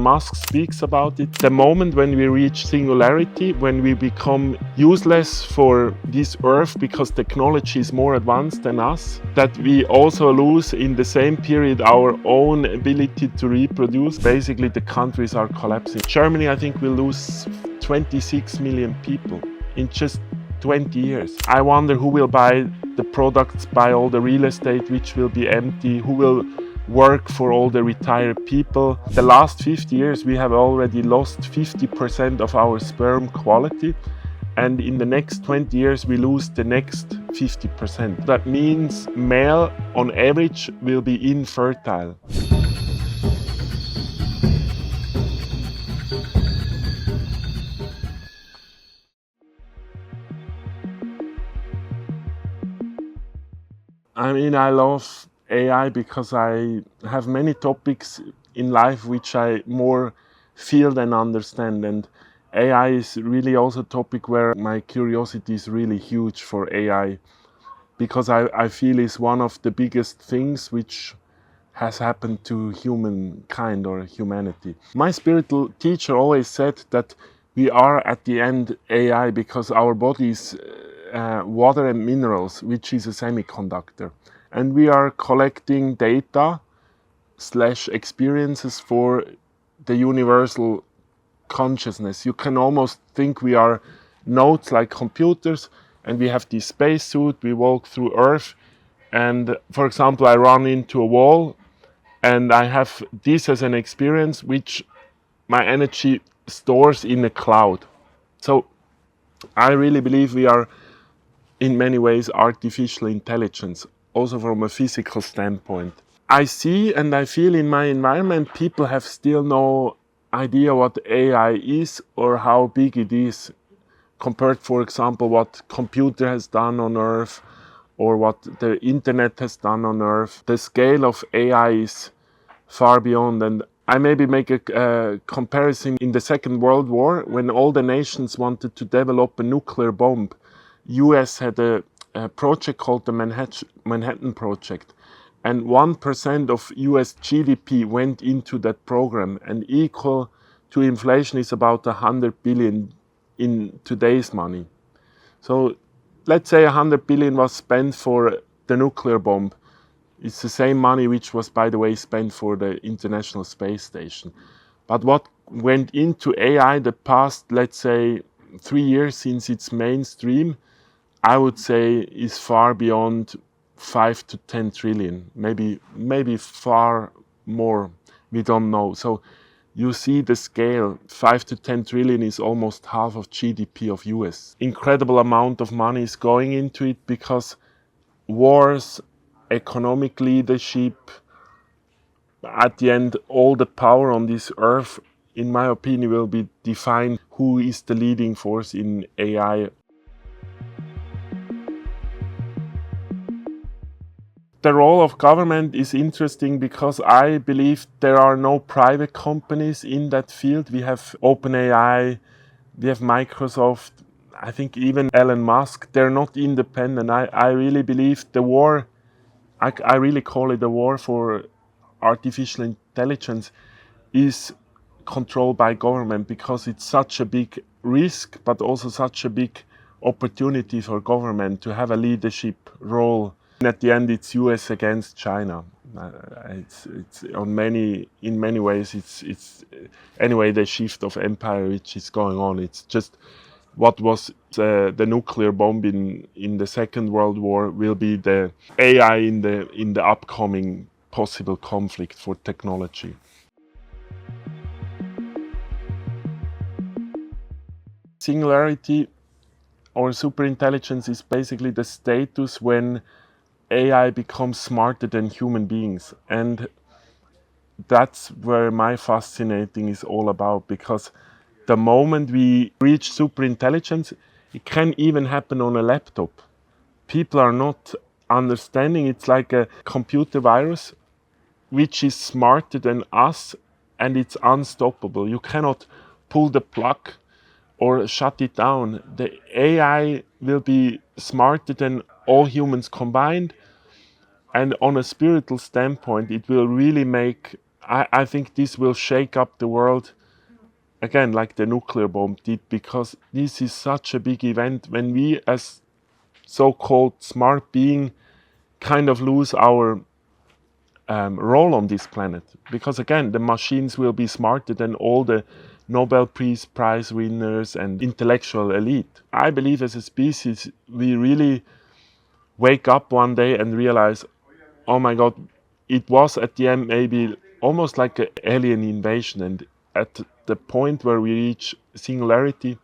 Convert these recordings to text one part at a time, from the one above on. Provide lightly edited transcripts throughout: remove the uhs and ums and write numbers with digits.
Musk speaks about it. The moment when we reach singularity, when we become useless for this earth because technology is more advanced than us, that we also lose in the same period our own ability to reproduce. Basically, the countries are collapsing. Germany, I think, will lose 26 million people in just 20 years. I wonder who will buy the products, buy all the real estate which will be empty, who will work for all the retired people. The last 50 years we have already lost 50% of our sperm quality, and in the next 20 years we lose the next 50%. That means male on average will be infertile. I love AI because I have many topics in life which I more feel than understand, and AI is really also a topic where my curiosity is really huge for AI, because I feel it's one of the biggest things which has happened to humankind or humanity. My spiritual teacher always said that we are at the end AI because our body is water and minerals, which is a semiconductor. And we are collecting data / experiences for the universal consciousness. You can almost think we are nodes like computers, and we have this spacesuit, we walk through Earth, and for example, I run into a wall, and I have this as an experience which my energy stores in a cloud. So I really believe we are in many ways artificial intelligence, also from a physical standpoint. I see and I feel in my environment people have still no idea what AI is or how big it is compared, for example, what computer has done on Earth or what the internet has done on Earth. The scale of AI is far beyond, and I maybe make a comparison. In the Second World War, when all the nations wanted to develop a nuclear bomb, US had a project called the Manhattan Project, and 1% of US GDP went into that program, and equal to inflation is about 100 billion in today's money. So let's say 100 billion was spent for the nuclear bomb. It's the same money which was, by the way, spent for the International Space Station. But what went into AI the past, let's say, 3 years since its mainstream, I would say is far beyond 5 to 10 trillion, maybe far more, we don't know. So you see the scale, 5 to 10 trillion is almost half of GDP of US. Incredible amount of money is going into it because wars, economic leadership, at the end all the power on this earth, in my opinion, will be defined who is the leading force in AI. The role of government is interesting because I believe there are no private companies in that field. We have OpenAI, we have Microsoft, I think even Elon Musk. They're not independent. I really believe the war, I really call it a war for artificial intelligence, is controlled by government because it's such a big risk, but also such a big opportunity for government to have a leadership role. And at the end, it's US against China. It's in many ways, it's anyway the shift of empire which is going on. It's just what was the nuclear bomb in the Second World War will be the AI in the upcoming possible conflict for technology. Singularity or superintelligence is basically the status when AI becomes smarter than human beings, and that's where my fascinating is all about, because the moment we reach superintelligence, it can even happen on a laptop. People are not understanding. It's like a computer virus which is smarter than us, and it's unstoppable. You cannot pull the plug or shut it down. The AI will be smarter than all humans combined, and on a spiritual standpoint, it will really make I think this will shake up the world again, like the nuclear bomb did, because this is such a big event when we, as so-called smart being, kind of lose our role on this planet. Because again, the machines will be smarter than all the Nobel Peace Prize winners and intellectual elite. I believe as a species, we really wake up one day and realize, oh my God, it was at the end maybe almost like an alien invasion. And at the point where we reach singularity,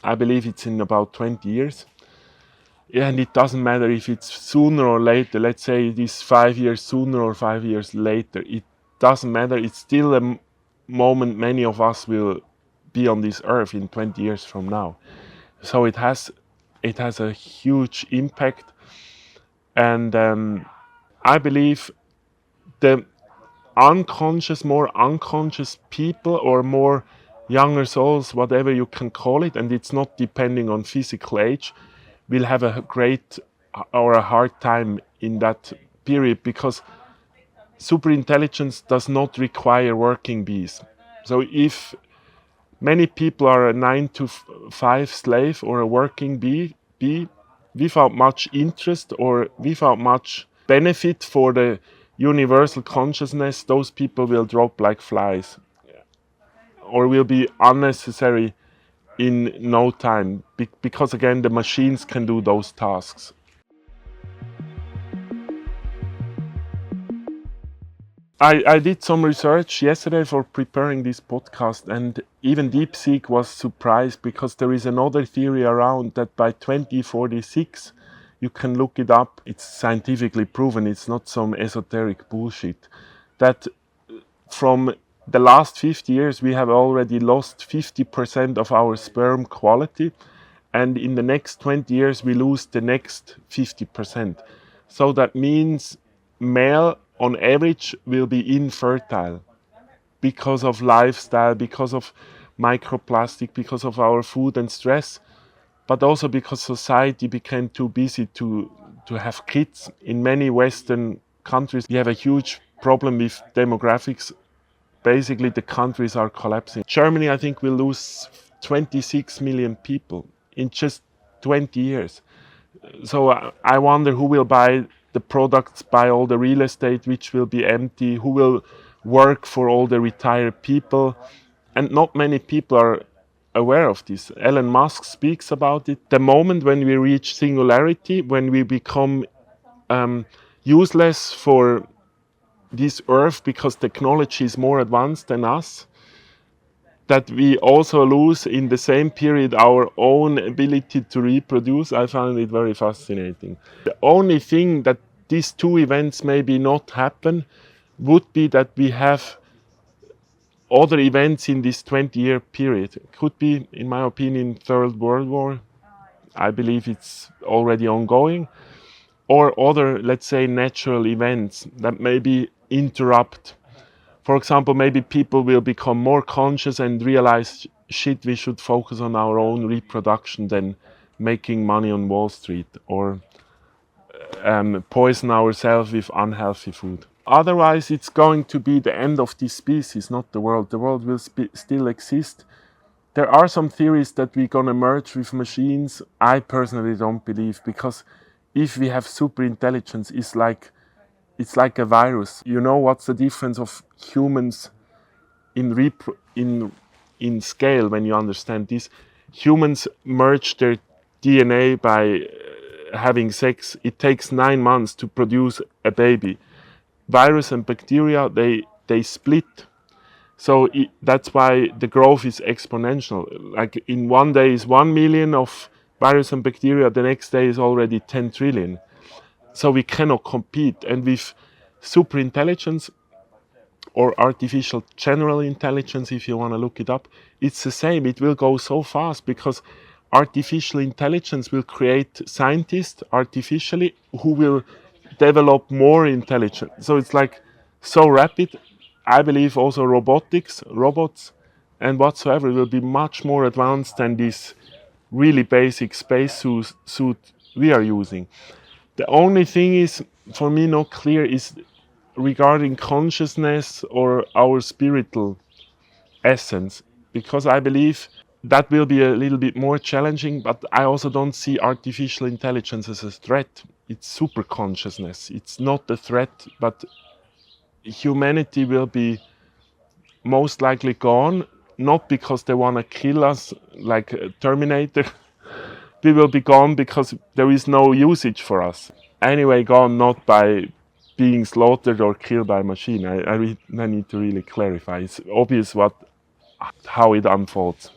I believe it's in about 20 years. Yeah, and it doesn't matter if it's sooner or later. Let's say it is 5 years sooner or 5 years later. It doesn't matter. It's still a moment many of us will be on this earth in 20 years from now. So it has a huge impact, and I believe the more unconscious people, or more younger souls, whatever you can call it, and it's not depending on physical age, will have a great or a hard time in that period, because superintelligence does not require working bees. So if many people are a 9 to 5 slave or a working bee without much interest or without much benefit for the universal consciousness, those people will drop like flies or will be unnecessary in no time, because again the machines can do those tasks. I did some research yesterday for preparing this podcast, and even DeepSeek was surprised, because there is another theory around that by 2046, you can look it up, it's scientifically proven, it's not some esoteric bullshit, that from the last 50 years we have already lost 50% of our sperm quality, and in the next 20 years we lose the next 50%. So that means male on average will be infertile because of lifestyle, because of microplastic, because of our food and stress, but also because society became too busy to have kids. In many Western countries, we have a huge problem with demographics. Basically, the countries are collapsing. Germany, I think, will lose 26 million people in just 20 years. So I wonder who will buy the products, buy all the real estate, which will be empty, who will work for all the retired people. And not many people are aware of this. Elon Musk speaks about it. The moment when we reach singularity, when we become useless for this earth because technology is more advanced than us, that we also lose in the same period our own ability to reproduce, I find it very fascinating. The only thing that these two events maybe not happen would be that we have other events in this 20-year period. It could be, in my opinion, Third World War. I believe it's already ongoing. Or other, let's say, natural events that maybe interrupt. For example, maybe people will become more conscious and realize, shit, we should focus on our own reproduction than making money on Wall Street, or poison ourselves with unhealthy food. Otherwise, it's going to be the end of this species, not the world. The world will still exist. There are some theories that we're going to merge with machines. I personally don't believe, because if we have super intelligence, it's like a virus. You know what's the difference of humans in scale when you understand this? Humans merge their DNA by having sex. It takes 9 months to produce a baby. Virus and bacteria, they split. So that's why the growth is exponential. Like in one day is 1 million of virus and bacteria, the next day is already 10 trillion. So we cannot compete. And with super intelligence, or artificial general intelligence, if you want to look it up, it's the same. It will go so fast, because artificial intelligence will create scientists artificially who will develop more intelligence. So it's like so rapid. I believe also robots, and whatsoever will be much more advanced than this really basic space suit we are using. The only thing is, for me, not clear is regarding consciousness or our spiritual essence, because I believe that will be a little bit more challenging, but I also don't see artificial intelligence as a threat. It's super consciousness. It's not a threat, but humanity will be most likely gone, not because they want to kill us like a Terminator. We will be gone because there is no usage for us. Anyway, gone not by being slaughtered or killed by a machine. I need to really clarify. It's obvious how it unfolds.